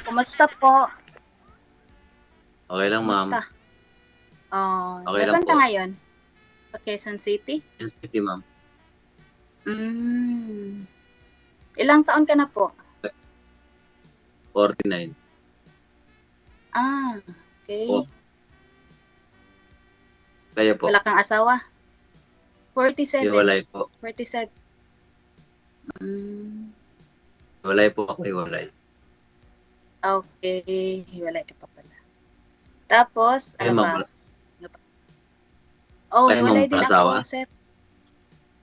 Kumusta po? Okay lang, ma'am. Kumusta? Okay lang Nasaan ka po. ngayon? Sa Quezon City? City, ma'am. Ilang taon ka na po? 49 Okay. po. Kaya po. Wala kang asawa? 47. Hiwalay po. 47. Hiwalay po ako, hiwalay. Okay. Hiwalay ka pa pala. Tapos, Kayo, ano ma'am, pa? wala- Oh, kayo, ma'am, hiwalay din walang ako, asawa? sir.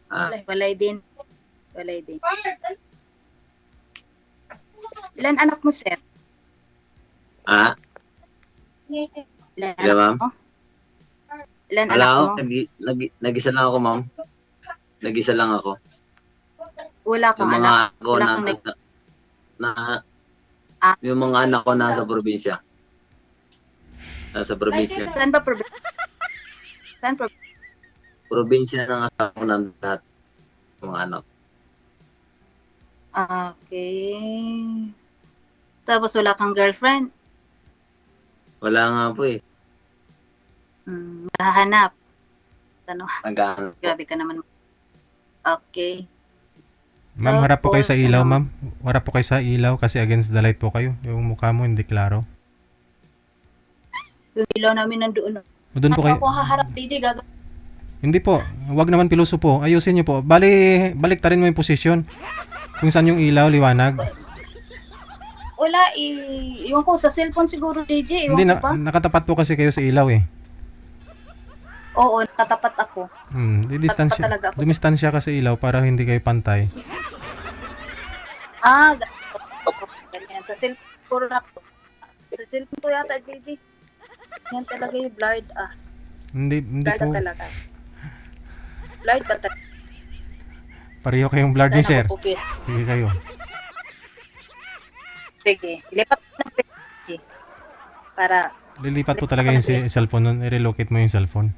Ah, Hiwalay din. Hiwalay din. Ilan anak mo, sir? ah, Ilan Hello, anak ma'am? mo? Ilan Wala anak ako. mo? Nag-isa lang ako, ma'am. Nag-isa lang ako. Wala kang Yung mga anak? ako Wala na, kang na, yung mga anak ko nasa probinsya. Nasa probinsya. Saan ba probinsya? Saan probinsya? Probinsya ng asawa ko ng lahat. Mga anak. Okay. Tapos wala kang girlfriend? Wala nga po eh. Hahanap. Ano? Nag-ano po. Grabe ka naman. Okay. Ma'am, harap po kayo sa Tapos, ilaw, ano? ma'am. Harap po kayo sa ilaw kasi against the light po kayo. Yung mukha mo hindi klaro. Yung ilaw namin nandoon. Doon po kayo. Ako haharap, DJ, gagawin. Hindi po. Huwag naman piluso po. Ayusin niyo po. Balik rin mo yung posisyon. Kung saan yung ilaw, liwanag. Wala Iwan ko, sa cellphone siguro, DJ. Iwan Hindi ko ba? nakatapat po kasi kayo sa ilaw eh. Oo, tatapat ako. Tapat talaga ako sa- Dumistansya ka sa ilaw para hindi kayo pantay. Ganyan. Sa cellphone na ko. Sa cellphone ko yata, DJ. Yan talaga yung blurred. Hindi Blurred po. na talaga. Blurred na talaga. Pareho kayong blurred ni sir. Okay. Sige kayo. Sige. Ilipat ko ng DJ. Para, Lilipat po talaga yung cellphone nun. I-relocate mo yung cellphone.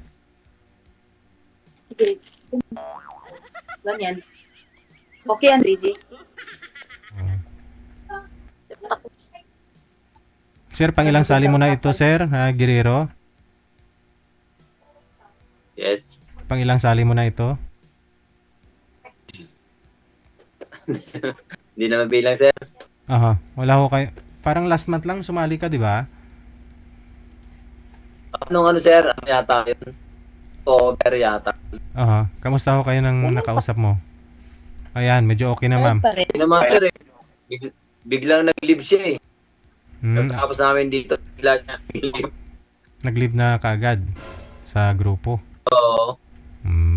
sige. Ganyan. Okay yan, DJ. Sir, pangilang sali mo na ito, sir? Guerrero? Yes. Pangilang sali mo na ito? Hindi na mabilang, sir. Aha. Wala ko kayo. Parang last month lang sumali ka, di ba? Anong ano, sir? Ano yata yun? Cover yata. Aha. Kamusta ho kayo ng nakausap mo? Ayan, medyo okay na, ma'am. Hindi naman, sir eh. Biglang nag-leave siya eh. Tapos namin dito. Biglang nag-leave. Nag-leave na kaagad sa grupo. Oo.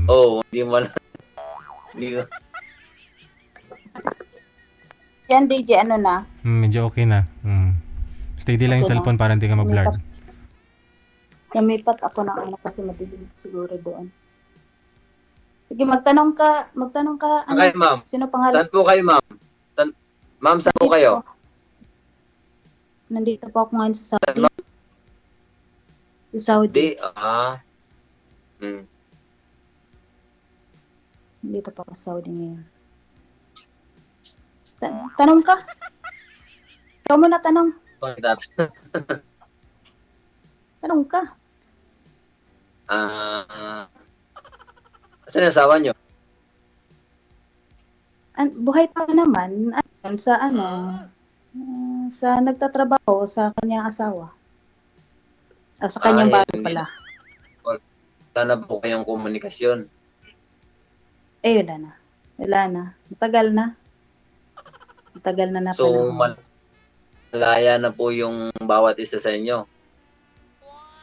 Oo, hindi mo alam. Hindi ko. Yan, DJ, ano na? Medyo okay na. Steady lang yung Okay na. cellphone para hindi ka ma-blurred. Lumipat ako ng ano kasi madilim siguro doon. Sige, magtanong ka. Ano? Okay, ma'am. Sino pangalan? Saan po kayo, ma'am? Ma'am, saan po kayo? Nandito po ako ngayon sa Saudi. Sa Saudi. Nandito po ako sa Saudi ngayon. Tanong ka. Ikaw muna tanong. Tanong ka. Saan yung asawa nyo? Buhay pa naman. Sa nagtatrabaho sa kanyang asawa. Sa kanyang bago pala. Sana po kayong komunikasyon. Wala na. Matagal na. So, panahon. malaya na po yung bawat isa sa inyo.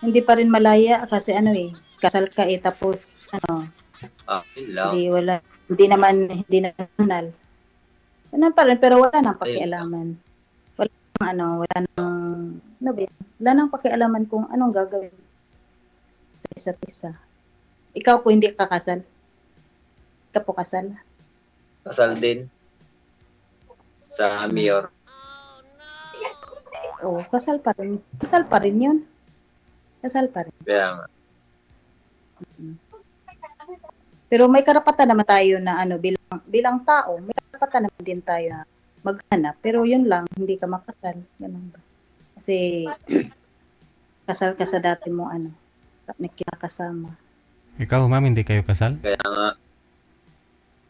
Hindi pa rin malaya kasi kasal ka tapos Yun lang. hindi naman nal. Ano pa rin, pero wala nang pakialaman. Wala nang pakialaman kung anong gagawin sa isa't isa. Ikaw po hindi ka kasal. Ikaw po kasal. Kasal din. Sa mayor. Oo, kasal pa rin. Kasal pa rin yun. Kasal pa rin. Kaya nga. Pero may karapatan naman tayo na bilang tao, may karapatan naman din tayo na maghanap. Pero yun lang, hindi ka makasal. Ganun ba? Kasi kasal ka sa dati mo nakikasama. Ikaw, ma'am, hindi kayo kasal? Kaya nga,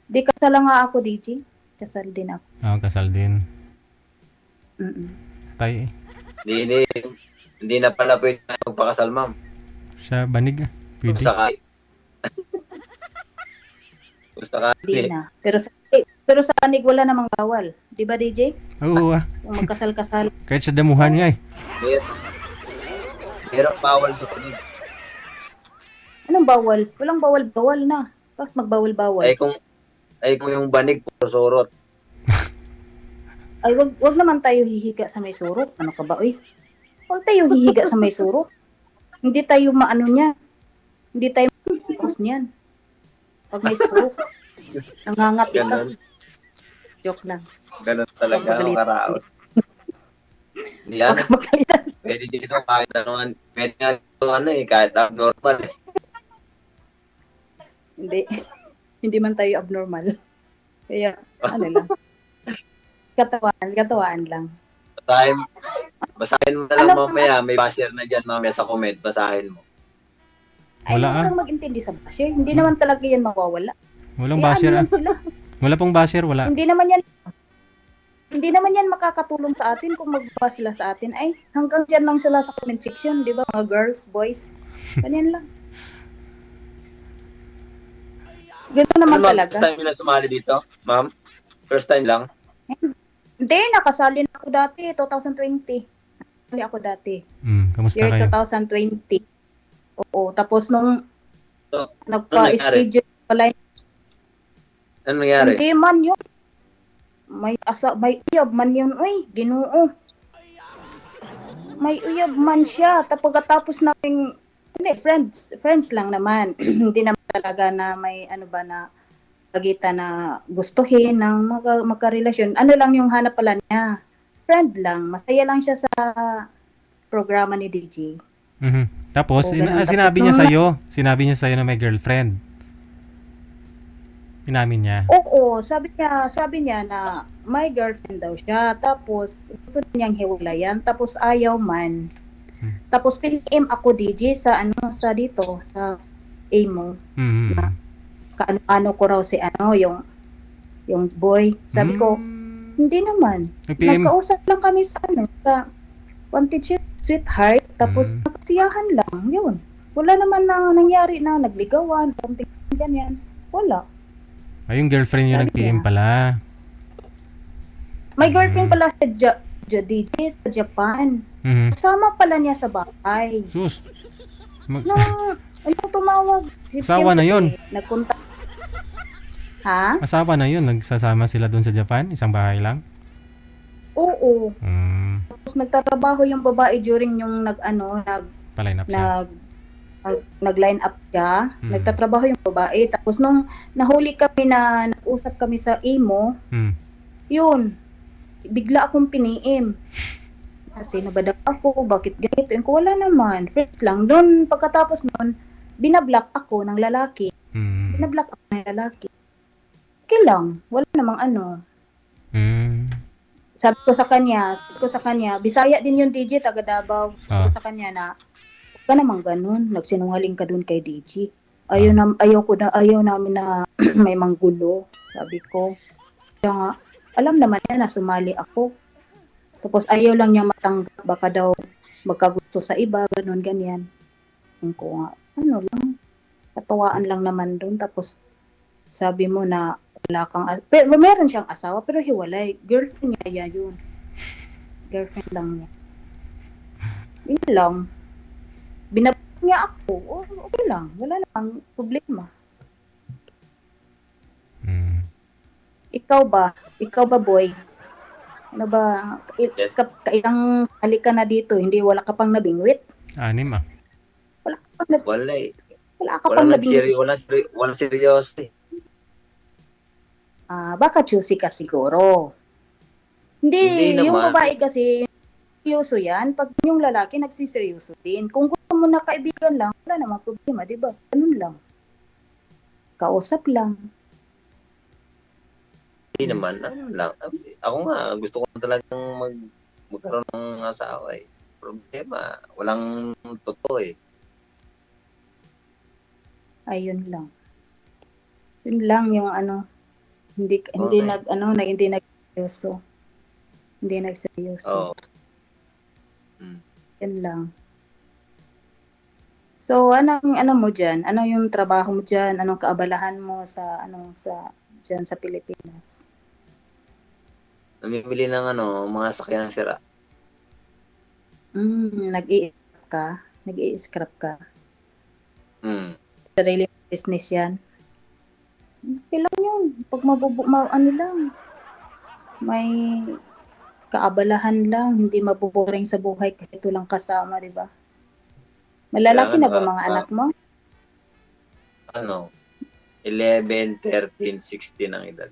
Di kasal lang nga ako, DJ. Kasal din ako. Kasal din. Mm-mm. Tay, hindi na pala pwede tayo magpakasal, ma'am. siya banig. Kung Pwede. sakali. Kung sakali. Hindi na. Pero sa kanig wala namang bawal. Di ba, DJ? Oo, Kung magkasal-kasal. kahit sa damuhan nga eh. Pero bawal doon. Anong bawal? Walang bawal-bawal na. Bakit magbawal-bawal? Ay kung yung banig puro surot. Ay, wag naman tayo hihiga sa may surot. Ano ka ba, uy? Wag tayo hihiga sa may surot. Hindi tayo maano niya. Hindi tayo makakos niyan. Pag may surot. Nangangati ka. Ganun. Joke lang. Ganun talaga ang Magalitan. karaos. Yan. Huwag ka magalitan. Pwede dito kahit pwede nga dito kahit abnormal. Hindi. Hindi man tayo abnormal. Kaya, ano lang. Katawaan lang. Basahin mo na lang Ano mamaya. May basher na dyan mamaya sa comment. Basahin mo. Ay, Wala, huwag kang mag-intindi sa basher. Hindi naman talaga yan mawawala. Walang Kaya basher ano ah. yan sila? Wala pong basher, wala. Hindi naman yan makakatulong sa atin kung magbawa sila sa atin. Ay, hanggang dyan lang sila sa comment section, di ba? Mga girls, boys. Ganyan lang. Ganito naman Ano, ma'am, talaga. first time nyo na sumali dito? Ma'am? First time lang? Hindi, nakasali na ako dati, 2020. Nakasali ako dati. Kamusta Year kayo? 2020. Oo, tapos nung So, nagpa-schedule pala, ano nangyari? hindi man yun. May uyab man yun. Uy, Ginoo. May uyab man siya. Tapos namin, hindi, friends lang naman. Hindi naman talaga na may na pagitan na gustuhin ng magkarelasyon. Ano lang yung hanap pala niya. Friend lang. Masaya lang siya sa programa ni DJ. Tapos, Oo, ganun. sinabi niya sa'yo na may girlfriend. Inamin niya. Oo, sabi niya na may girlfriend daw siya. Tapos, gusto niyang hiwalayan. Tapos, ayaw man. Tapos, pinag-aim ako, DJ, sa dito, sa AMO. Kaano ko raw si yung boy. Sabi ko, hindi naman. PM. Nagkausap lang kami sa wanted sweetheart. Tapos, nakasiyahan lang. Yun. Wala naman na nangyari na nagligawan, something ganyan. Wala. Ay, yung girlfriend niyo Sabi nag-PM niya. pala. May girlfriend pala sa DJ sa Japan. Kasama pala niya sa bahay. Sus. Ayun tumawag. Asawa na yun. Nagpunta. Ha? Asawa na yun. Nagsasama sila doon sa Japan. Isang bahay lang. Oo. Mm. Tapos nagtatrabaho yung babae during yung Paline up siya. nag-line up siya. Nagtatrabaho yung babae. Tapos nung nahuli kami na nag-usap kami sa imo, yun, bigla akong piniim. Kasi nabadap ako, bakit ganito? Yung ko, wala naman. First lang. Doon, pagkatapos nun, binablock ako ng lalaki. Binablock ako ng lalaki. Okay lang. Wala namang Sabi ko sa kanya, Bisaya din yung DJ, taga Davao. Sabi ko sa kanya na, huwag ka namang ganun. Nagsinungaling ka dun kay DJ. Ayaw namin na may manggulo. Sabi ko. Kaya nga, alam naman niya na sumali ako. Tapos ayaw lang niya matanggap, baka daw magkagusto sa iba, ganun, ganyan. Yung ko nga, katawaan lang naman doon. Tapos sabi mo na wala kang, pero meron siyang asawa, pero hiwalay. Girlfriend niya yun. Girlfriend lang niya. Yun lang. Binabalik niya ako, okay lang. Wala namang problema. Ikaw ba boy? Ano ba, kailang sali ka na dito, wala ka pang nabingwit? 6 ah. Wala Wala ka pang nabingwit. Walang seryoso eh. Baka choosy ka siguro. Hindi yung naman. babae kasi, seryoso yan. Pag yung lalaki, nagsiseryoso din. Kung gusto mo na kaibigan lang, wala namang problema, di ba? Ganun lang. Kausap lang. Hindi naman, ano lang. Ako nga, gusto ko talagang magkaroon ng asawa eh. Problema, walang totoo eh. Ayun lang. Yun lang yung ano, hindi Okay. hindi nagseryoso. Hindi nagseryoso. Oo. Mm. Yun lang. So, anong ano mo diyan? Ano yung trabaho mo diyan? Anong kaabalahan mo sa diyan sa Pilipinas? Namimili ng mga sakyan sira. Nag-i-scrap ka? Nag-i-scrap ka? Hmm. Sarili mong business 'yan? Okay lang yun. Pag ano lang, may kaabalahan lang, hindi maboboring sa buhay kahit walang kasama, di ba? Malalaki na ba mga anak mo? 11, 13, 16 ang edad.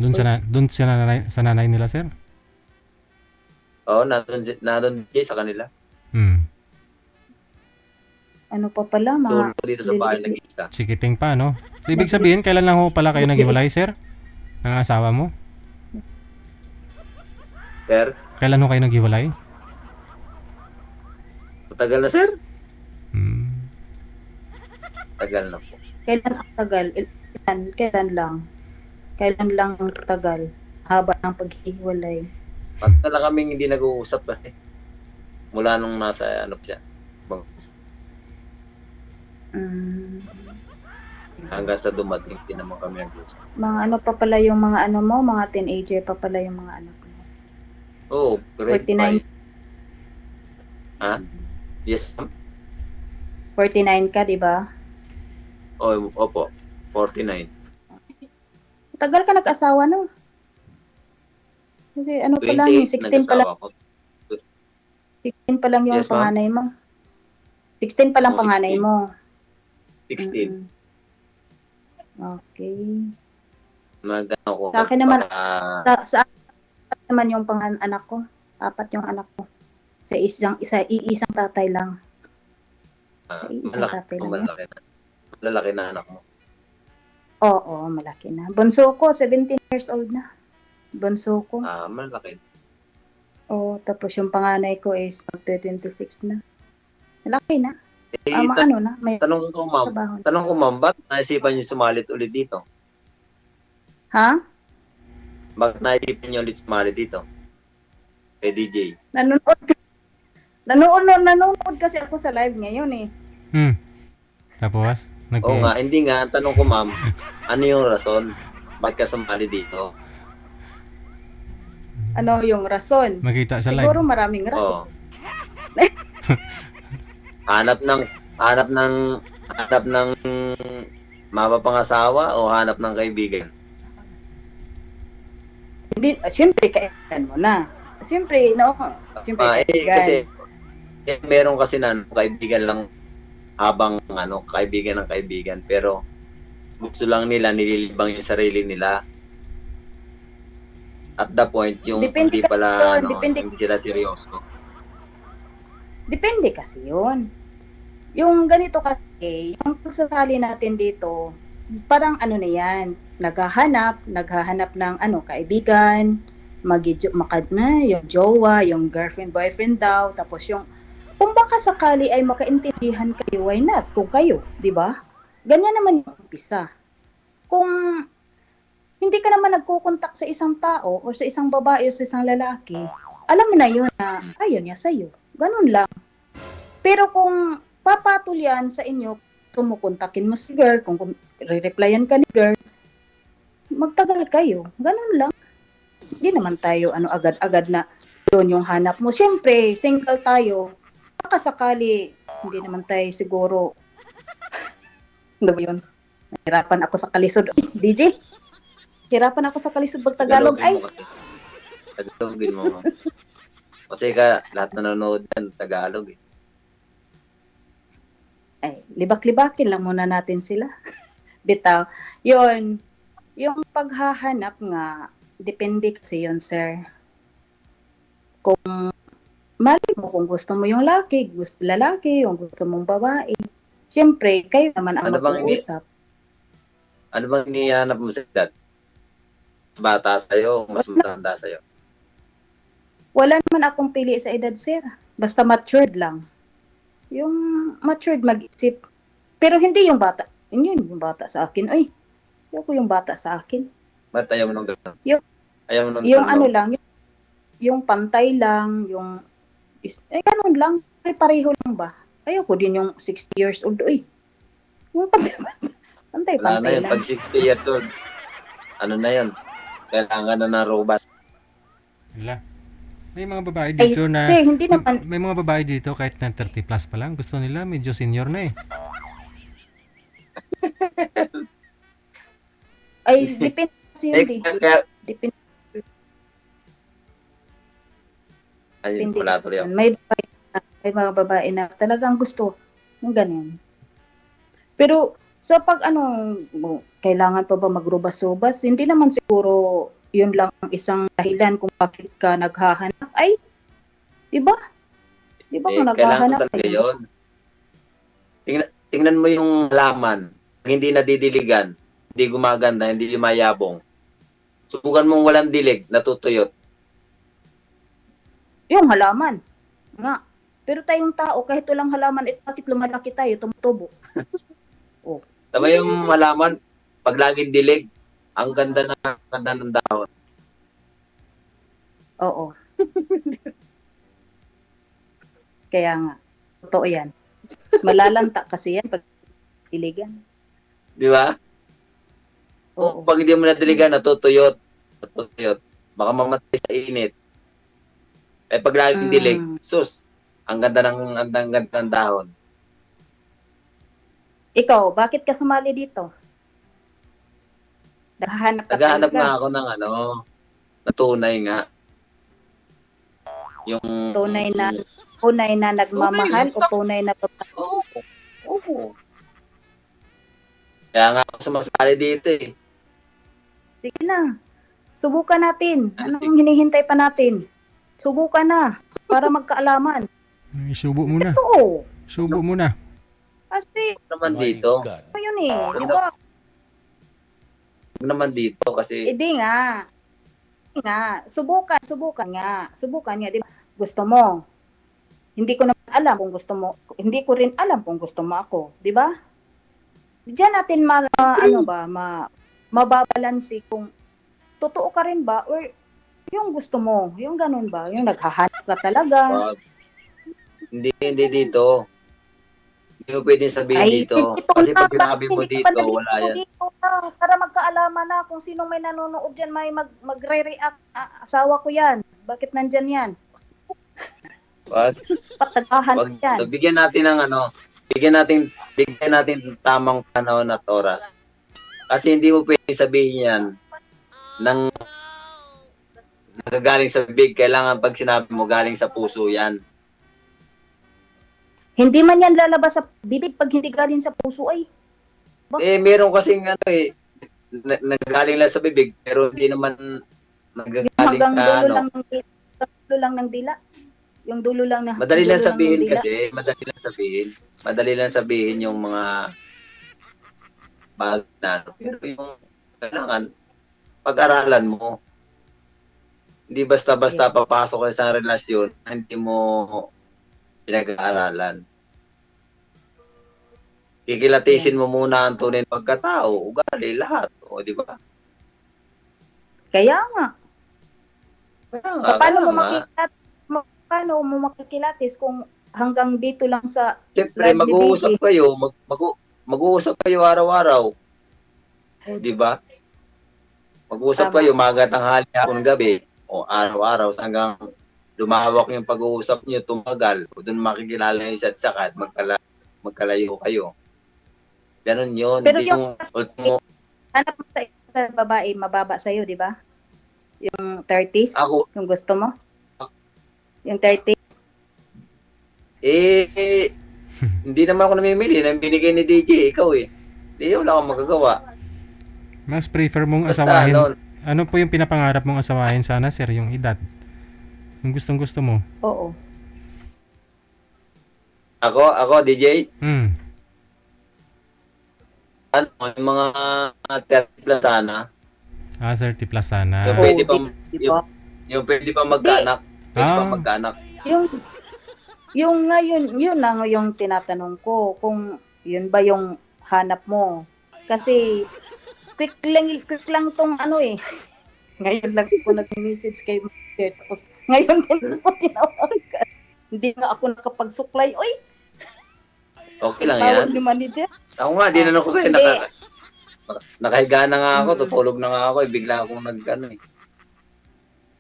Doon sa nanay nila, sir? Oo, nandun din sa kanila. Ano pa pala, mga So, dito sa bahay nakikita. Sikiting pa, no? So, ibig sabihin, kailan lang ho pala kayo naghiwalay, sir? Ng asawa mo? Sir, Kailan ho kayo naghiwalay? matagal na sir. Hmm. Tagal na po. kailan ang tagal? Kailan lang? Kailan lang ang tagal? Haba ng paghihiwalay. Matagal na kaming hindi nag-uusap eh. Mula nung nasa siya. Hanggang sa dumating din naman kami nag-uusap. Mga ano pa pala yung mga ano mo, mga teenager pa pala yung mga anak mo. Oh, grade 49. 5. Ha? Yes, ma'am. 49 ka, di ba? Oh, opo. 49. Tagal ka nag-asawa, no? Kasi ano pa lang, 16 pa lang, nag-asawa ko. 16 pa lang yung Yes, ma'am. panganay mo. 16 pa lang Oh, panganay 16. mo. 16. Okay. Nag-ano ko. Sa akin naman, para- sa akin naman yung anak ko. 4 yung anak ko. Iisang tatay lang. Isang tatay lang. Malalaki na anak mo. Oo, malaki na. Bunso ko, 17 years old na. Bunso ko. Malaki. Oo, tapos yung panganay ko is 26 na. Malaki na. Eh, May tanong ko ma'am, ba't naisipan niyo sumalit ulit dito? Ha? Bakit naisipan niyo ulit sumalit dito? Kay DJ. Nanonood kasi ako sa live ngayon eh. Tapos? Oo nga, hindi nga. Ang tanong ko ma'am, ano yung rason? Bakit ka sumali dito? Ano yung rason? Makita sa live. Siguro maraming rason. Oo. Hanap ng mapapangasawa o hanap ng kaibigan? Hindi, siyempre kaibigan mo na. Siyempre, kaibigan. Kasi meron kasi na kaibigan lang habang kaibigan ng kaibigan, pero gusto lang nila nililibang yung sarili nila. At the point yung Depende hindi pala depende. hindi sila seryoso. Depende kasi yun. Yung ganito kasi, yung pagsasali natin dito, parang ano na yan, naghahanap ng kaibigan, yung jowa, yung girlfriend, boyfriend daw, tapos yung, kung baka sakali ay makaintindihan kayo, why not? Kung kayo, di ba? Ganyan naman yung umpisa. Kung hindi ka naman nagkukontak sa isang tao, o sa isang babae, o sa isang lalaki, alam mo na yun na ayaw niya sa'yo. Ganun lang. Pero kung papatol yan sa inyo, kumukontakin mo si girl, kung re-replyan ka ni girl, magtagal kayo. Ganun lang. Hindi naman tayo agad-agad na yun yung hanap mo. Siyempre, single tayo. Baka sakali, hindi naman tayo siguro. Ano ba yun? Hirapan ako sa kalisod. DJ? Hirapan ako sa kalisod pag Tagalog. Tagalogin mo. Kasi lahat na nanonood yan, Tagalog eh. Ay, libak-libakin lang muna natin sila. Bitaw. Yun, yung paghahanap nga, depende kasi yun, sir. Kung mali mo, kung gusto mo yung lalaki, yung gusto mong babae, siyempre, kayo naman ang mag-uusap. Ano bang inihanap mo sa edad? bata sa'yo, mas matanda sa'yo. Wala naman akong pili sa edad, sir. Basta matured lang. Yung matured mag-isip. Pero hindi yung bata. Yun yung bata sa akin. Ay, ayoko yung bata sa akin. Ba't ayaw mo nung gano'n? Yung- Ayaw mo nung Yung gano'n? ano lang, yung pantay lang, yung ganun lang. Pareho lang ba? Ayoko din yung 60 years old. Uy, yung Wala na pantay-pantay yun. lang. Pag 60 years old, ano na yun? Kailangan na ng robust. Wala. May mga babae Ay, dito na sir, hindi naman. may mga babae dito kahit na 30 plus pa lang gusto nila medyo senior na eh. Ay, depende kasi yun, Kaya, Depende. ayun, Depende wala tuloy ako. may mga babae na talagang gusto ng ganyan. Pero sa pag kailangan pa ba magrubas-rubas? Hindi naman siguro yun lang ang isang dahilan kung bakit ka naghahanap. Ay, di ba? Di ba kung Kailangan naghahanap talaga yun. Tingnan mo yung halaman. Hindi nadidiligan, hindi gumaganda, hindi lumayabong. Subukan mong walang dilig, natutuyot. yung halaman. Nga. Pero tayong tao, kahit walang halaman, bakit lumalaki tayo, tumutubo? Tama yung halaman, pag laging dilig, ang ganda ng dahon. Oo. Kaya nga. Totoo yan. Malalanta kasi yan pag diligan. Di ba? Oo. Pag hindi mo nadiligan, natutuyot. Natutuyot. Baka mamatay sa init. Pag laging dilig, sus, ang ganda ng dahon. Ikaw, bakit ka sumali dito? Naghahanap ka Naghahanap talaga. nga ako ng na tunay nga. Yung Tunay na nagmamahal o tunay na babae? Oo. Kaya nga ako sumasali dito eh. Sige na. Subukan natin. Anong hinihintay pa natin? Subukan na para magkaalaman. Isubo mo na. Totoo. Subo mo na. Kasi, Naman dito. ano yun eh. Di ba? Naman dito kasi Hindi nga. Subukan nga. Subukan nga. Di ba? Gusto mo. Hindi ko naman alam kung gusto mo. Hindi ko rin alam kung gusto mo ako. Di ba? Diyan natin mababalansi kung totoo ka rin ba or yung gusto mo, yung ganun ba, yung naghahanap ka talaga. hindi dito. Hindi mo pwedeng sabihin dito. Kasi pag sinabi mo dito, wala yan. Dito na, para magkaalaman na kung sinong may nanonood dyan, may magre-react. Asawa ko yan. Bakit nandyan yan? Wag. Patagahan yan. Bigyan natin ng bigyan natin tamang panahon at oras. Kasi hindi mo pwedeng sabihin yan ng nagagaling sa bibig. Kailangan pag sinabi mo, galing sa puso yan. Hindi man yan lalabas sa bibig pag hindi galing sa puso ay. Meron kasing nagagaling lang sa bibig, pero hindi naman nagagaling Hanggang sa dulo lang ng dila. Yung dulo lang na. Madali lang dulo sabihin ng dila. kasi, madali lang sabihin yung mga bagay na, pero yung kailangan pag-aralan mo. Hindi basta-basta papasok ka sa relasyon, hindi mo pinag-aaralan. Kikilatisin mo muna ang tunay na pagkatao, ugali, lahat. O, di ba? Kaya nga. Paano mo makikilatis kung hanggang dito lang sa Siyempre, mag-uusap kayo, mag-uusap kayo araw-araw. Di ba? Mag-uusap kayo, maga, tanghali, hapon, gabi. O araw-araw hanggang lumahawak yung pag-uusap niyo, tumagal. O doon makikilala yung isa't isa at magkalayo kayo. Ganon yun. Pero Hindi yung ultimo. Hanap mo sa babae, mababa sa'yo, di ba? Yung 30s? Ako, yung gusto mo? Yung 30s? Hindi naman ako namimili. Nang binigay ni DJ, ikaw eh. Hindi, wala akong magagawa. Mas prefer mong Basta, asawahin. Ano po yung pinapangarap mong asawahin sana, sir? Yung edad? Yung gustong-gusto mo? Oo. Ako, DJ? Hmm. Yung mga 30 plus sana. 30 plus sana. Yung pwede pa, Di ba? yung pwede pa magkaanak. Pwede pa Ah. magkaanak. Yung ngayon, yun lang yung tinatanong ko, kung yun ba yung hanap mo. Kasi, quick lang tong ano eh. Ngayon lang ako nag-message kay Master. Tapos, ngayon din ako tinawagan. Hindi nga ako nakapagsuklay. Oy, Okay lang tawag yan. ni manager. Ako nga, dinanong ko kayo. Hindi. Nakahiga na nga ako, Mm. tutulog na nga ako. Bigla akong nag-ano eh.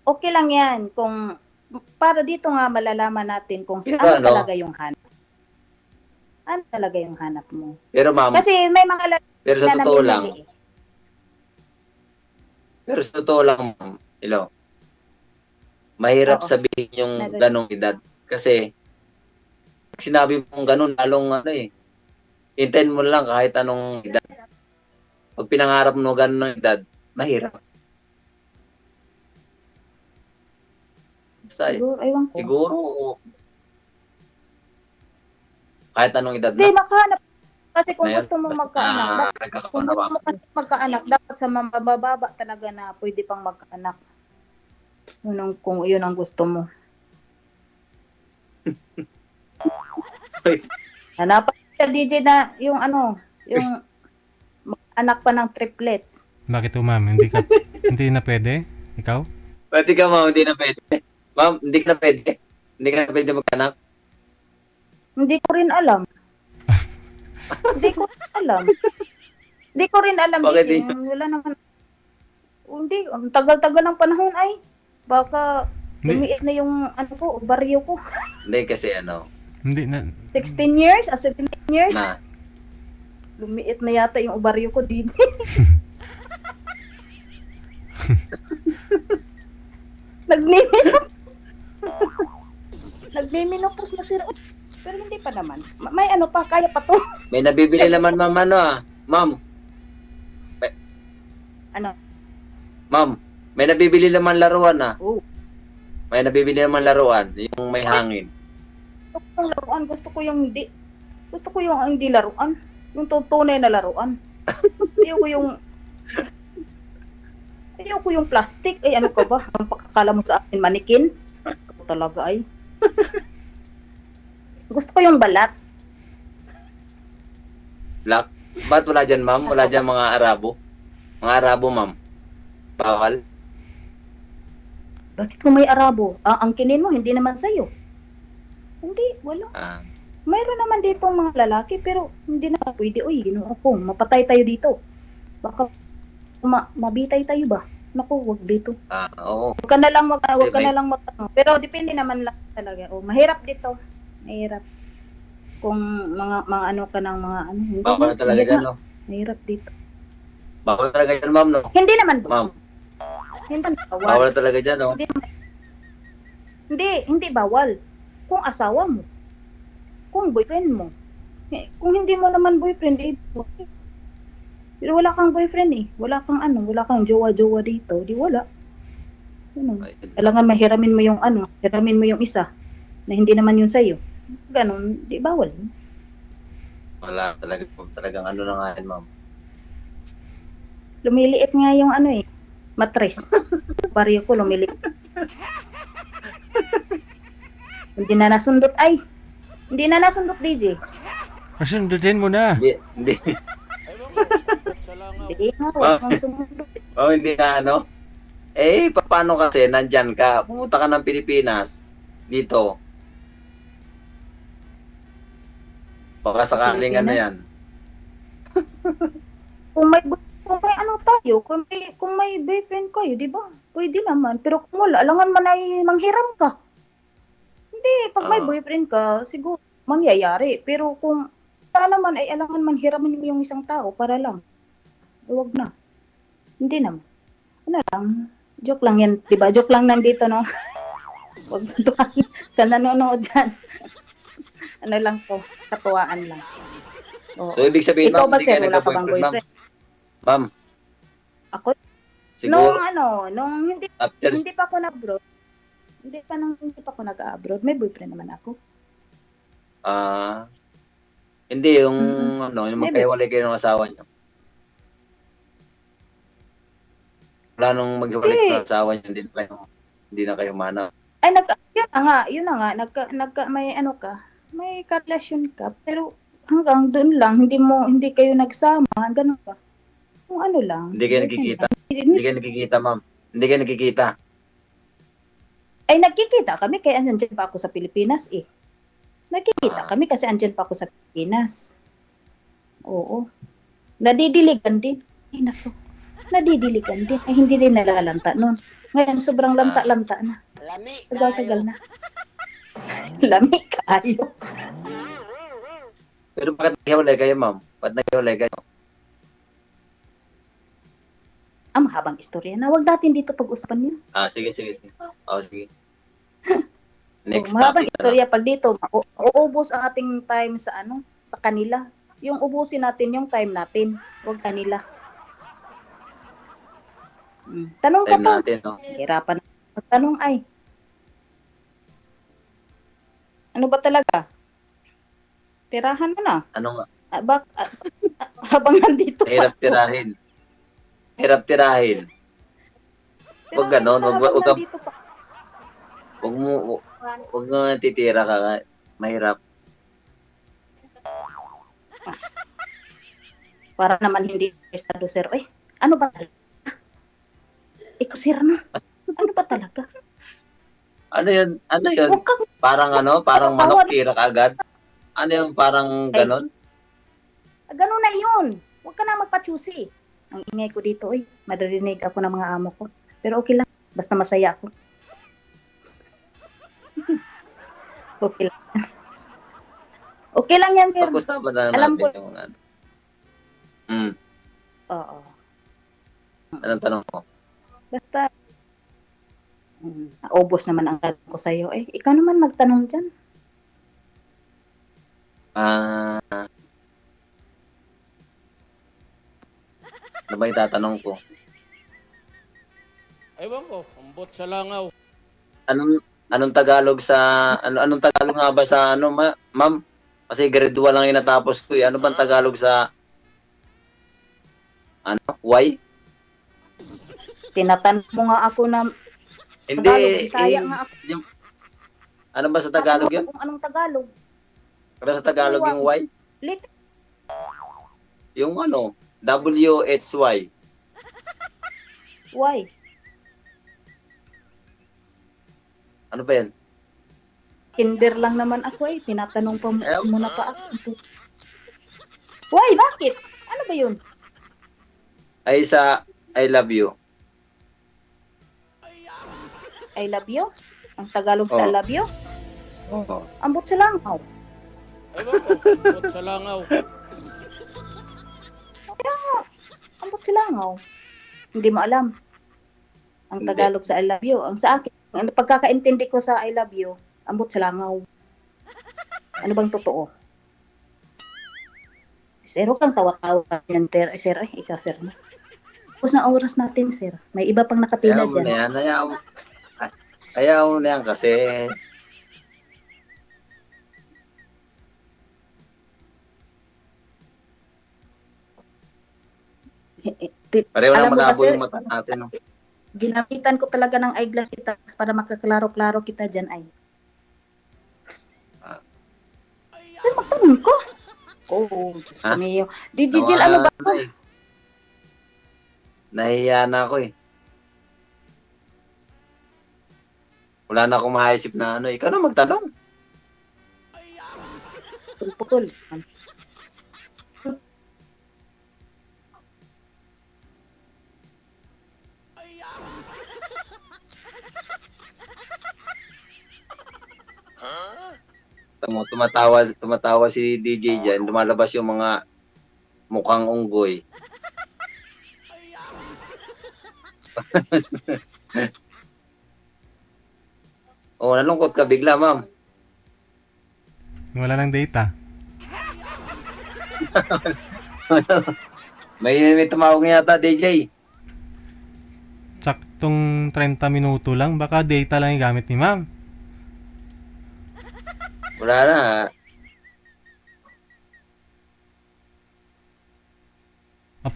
Okay lang yan. Kung, para dito nga malalaman natin kung Pero ano ano? talaga yung hanap. Ano talaga yung hanap mo. Pero ma'am, Kasi may mga lalaki pero sa na totoo lang, namimili eh. pero sa totoo lang, ma'am, mahirap Oo. sabihin yung Meron. ganong edad. Kasi, pag sinabi mong ganon, lalong ano eh, hintayin mo lang kahit anong edad. Pag pinangarap mo ganon edad, mahirap. Basta, Siguro, aywan ko. siguro, kahit anong edad Hindi, na. makahanap. Kasi kung na yan, gusto mo basta magkaanak, kung gusto mo nagkakapangawa. kasi magkaanak, dapat sa mabababa talaga na pwede pang magkaanak. Kung yun ang gusto mo. Hanapan ka, DJ, na yung yung anak pa ng triplets. Bakit to, ma'am? Hindi na pwede? Ikaw? Pwede ka, ma'am, hindi na pwede. Ma'am, hindi ka na pwede. Hindi ka na pwede magkanak. Hindi ko rin alam. Hindi ko rin alam. Hindi ko rin alam, Bakit DJ. Wala naman. Hindi, ang tagal-tagal ng panahon ay. Baka Hindi, lumiit na yung ovaryo ko. Hindi kasi hindi na. 16 years, 17 years. na, Lumiit na yata yung ovaryo ko din. Nagmiminopos. Nagmiminopos na sila. Pero hindi pa naman. May pa, kaya pa to. may nabibili naman, ma'am, Ma'am, Ano? ma'am, may nabibili naman laruan Oh. May nabibili naman laruan, yung may hangin. Gusto ko yung laruan. Gusto ko yung hindi laruan. Yung tunay na laruan. Ayoko yung plastic. Ay, ano ka ba? Ang pakakala mo sa akin, manikin? Ako talaga ay. Gusto ko yung balat. Black. Ba't wala dyan, ma'am? Wala dyan mga Arabo? Mga Arabo, ma'am. Bawal. Bakit kung may Arabo? Ang kinin mo, hindi naman sa'yo. Hindi, wala. Ah, Mayroon naman dito mga lalaki, pero hindi na pwede. Uy, ginoo ko, mapatay tayo dito. Baka mabitay tayo ba? Naku, wag dito. oo. Wag ka na lang Pero depende naman lang talaga. Mahirap dito. Mahirap. Kung mga ano ka ng mga ano. Hindi Bawal na talaga dyan, no? Mahirap dito. Bawal talaga dyan, ma'am, no? Hindi naman Ma'am, Hindi naman bawal. bawal talaga dyan, no? Hindi bawal. Kung asawa mo. Kung boyfriend mo. Kung hindi mo naman boyfriend, okay. Pero wala kang boyfriend eh. Wala kang jowa-jowa dito. Di wala. Kailangan mahiramin mo hiramin mo yung isa na hindi naman yun sa'yo. Ganon, di bawal. Wala talaga. Talagang ano na nga yan, ma'am. Lumiliit nga yung matres. Baryo ko lumiliit. Hindi na nasundot DJ. Pasundutin mo na. Hindi. Hindi nga, wag mong sumundot. Hindi na, paano kasi, nandyan ka, pumunta ka ng Pilipinas, dito. Baka sakaling ano yan. Kung may tayo, kung may boyfriend kayo, di ba? Pwede naman. Pero kung wala, alangan man ay manghiram ka. Hindi, pag may boyfriend ka, siguro mangyayari. Pero kung wala naman, ay alangan man hiramin mo yung isang tao para lang. Huwag na. Hindi naman. Ano lang, joke lang yan. Diba? Joke lang nandito, no? Huwag natuan sa nanonood dyan. Ano lang po, katuwaan lang. Oo. So, ibig sabihin, Ikaw ma'am, ba, hindi sir, ka wala ka bang nagka-boyfriend, ma'am? boyfriend? Ma'am, Ako? siguro, Nung after, hindi pa ako nag-abroad, hindi pa ako nag-abroad, may boyfriend naman ako. hindi, yung, yung Maybe. magkahiwalay kayo ng asawa niyo. Wala nung maghiwalay Eh. sa asawa niya, hindi na kayo mana. Ay, yun na nga, may ano ka, may karelasyon ka, pero hanggang doon lang, hindi kayo nagsama, ganun ba? Kung ano lang. Hindi kayo boyfriend nagkikita. lang. Hindi kayo nagkikita, ma'am. Hindi kayo nagkikita. Ay, nagkikita kami, kaya andyan pa ako sa Pilipinas eh. Nagkikita kami kasi andyan pa ako sa Pilipinas. Oo. Nadidiligan din. Ay, naku. Nadidiligan din. Ay, hindi din nalalanta nun. Ngayon, sobrang lanta-lanta na. Lami Tagal-tagal na. Lami kayo. Pero bakit naghiwalay kayo, ma'am? Bakit naghiwalay kayo? Mahabang istorya na. Huwag natin dito pag-usapan yun. Sige. Sige. Next Mahabang topic na lang. istorya pag dito, uubos ang ating time sa kanila. Yung ubusin natin yung time natin, huwag sa nila. Tanong ka Time pa. natin, no? Hirapan na magtanong ay. Ano ba talaga? Tirahan mo na. Ano nga? Habang nandito Hirap tirahin. Hirap tirahin. Huwag ganon, huwag ka- nandito pa. Huwag mo titira ka. Mahirap. Para naman hindi estado sir. Ay, ano ba talaga? Ikaw sir na. Ano ba talaga? Ano yun? Huwag kang Parang manok tira ka agad? Ano yung parang ganon? Ganun na yun. Huwag ka na magpa-choosy. Ang ingay ko dito, madarinig ako ng mga amo ko. Pero okay lang. Basta masaya ako. Okay lang. Okay lang yan, sir. Pag-usapan na Alam natin ko. yung ano. Oo. Anong tanong mo? Basta, naubos naman ang tanong ko sa'yo. Ikaw naman magtanong dyan. Ano ba yung tatanong ko? Ewan ko, umbot sa langaw. Anong Tagalog anong Tagalog nga ba sa ma'am? Kasi grade 1 lang yung natapos ko eh. Ano bang Tagalog sa why? Tinatanong mo nga ako na Hindi. Tagalog, Bisaya nga ako. Ano ba sa Tagalog yun? Kung anong Tagalog. Ano sa Tagalog yung why? Lit. Yung WHY. Why? Ano ba yan? Kinder lang naman ako Tinatanong pa muna pa ako. Why? Bakit? Ano ba yun? Ay sa I love you. I love you? Ang Tagalog sa I love you? Oo. Ambot sa langaw. Ewan ko, umbot sa langaw. Ambot sa langaw. Hindi mo alam. Ang Hindi. Tagalog sa I love you. Ang sa akin, ang pagkakaintindi ko sa I love you, ambot sa langaw. Ano bang totoo? Sir, kang tawa-tawa yan, sir. Ikaw, sir. Tapos na oras natin, sir. May iba pang nakapila Ayaw mo na dyan. yan. Ayaw mo na yan kasi pareho Alam lang mo malabo kasi, yung mata natin. No? ginamitan ko talaga ng eyeglass kita para makaklaro-klaro kita dyan Sir, magtanong ko. Diyos ko mio. DJ Jill, ano ba to? Nahiya na ako eh. Wala na akong maisip na Ikaw na magtanong. Putol. Tumatawa si DJ dyan. Lumalabas yung mga mukhang unggoy. Nalungkot ka bigla, ma'am. Wala ng data. May tumawag nga yata, DJ. Saktong 30 minuto lang. Baka data lang yung gamit ni ma'am. Wala na.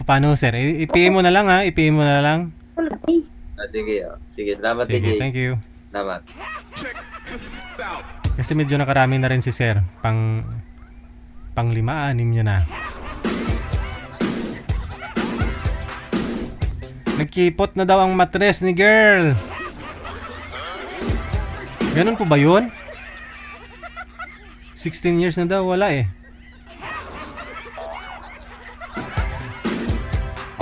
Paano sir? I-PM mo na lang ha. I-PM mo na lang. Wala eh. Sige, sige. Salamat, Sige, DJ. thank you. Salamat. Kasi medyo nakarami na rin si sir. Pang 5-6 niya na. Nagkipot na daw ang matres ni girl. Ganun po ba yun? 16 years na daw, wala eh.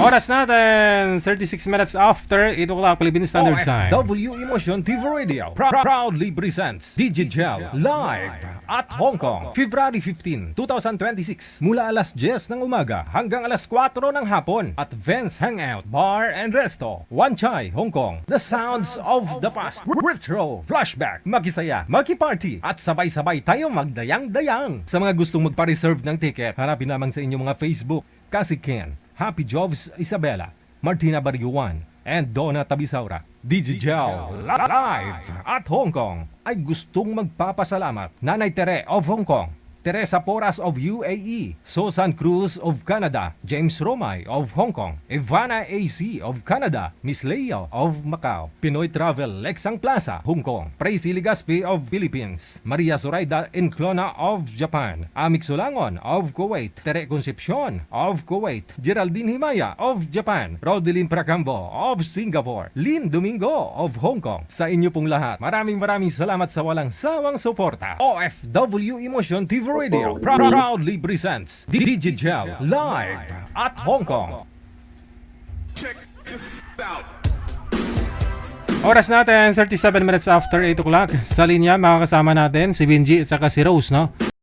Oras natin, 36 minutes after 8 o'clock Philippine Standard Time. OFW Emotion TV Radio proudly presents DJ Gel live at Hong Kong, February 15, 2026 mula alas 10 ng umaga hanggang alas 4 ng hapon at Vance Hangout Bar and Resto, Wan Chai, Hong Kong. The sounds of the past, retro, flashback, makisaya, makiparty at sabay-sabay tayong magdayang-dayang. Sa mga gustong magpa-reserve ng ticket, hanapin lamang sa inyong mga Facebook, Kasi Ken, Happy Jobs Isabela, Martina Bariuan, and Donna Tabisaura. DJ Gel live at Hong Kong ay gustong magpapasalamat Nanay Tere of Hong Kong, Teresa Porras of UAE, Susan Cruz of Canada, James Romay of Hong Kong, Ivana AC of Canada, Miss Leo of Macau, Pinoy Travel Lexang Plaza, Hong Kong, Praise Ligaspi of Philippines, Maria Zoraida Enclona of Japan, Amik Solangon of Kuwait, Tere Concepcion of Kuwait, Geraldine Himaya of Japan, Rodeline Pracambo of Singapore, Lynn Domingo of Hong Kong. Sa inyo pong lahat, maraming salamat sa walang sawang suporta. OFW Emotion TV Radio proudly presents DJ Gel live at Hong Kong. Oras natin, 37 minutes after 8 o'clock. Sa linya, makakasama natin si Benji at saka si Rose, no?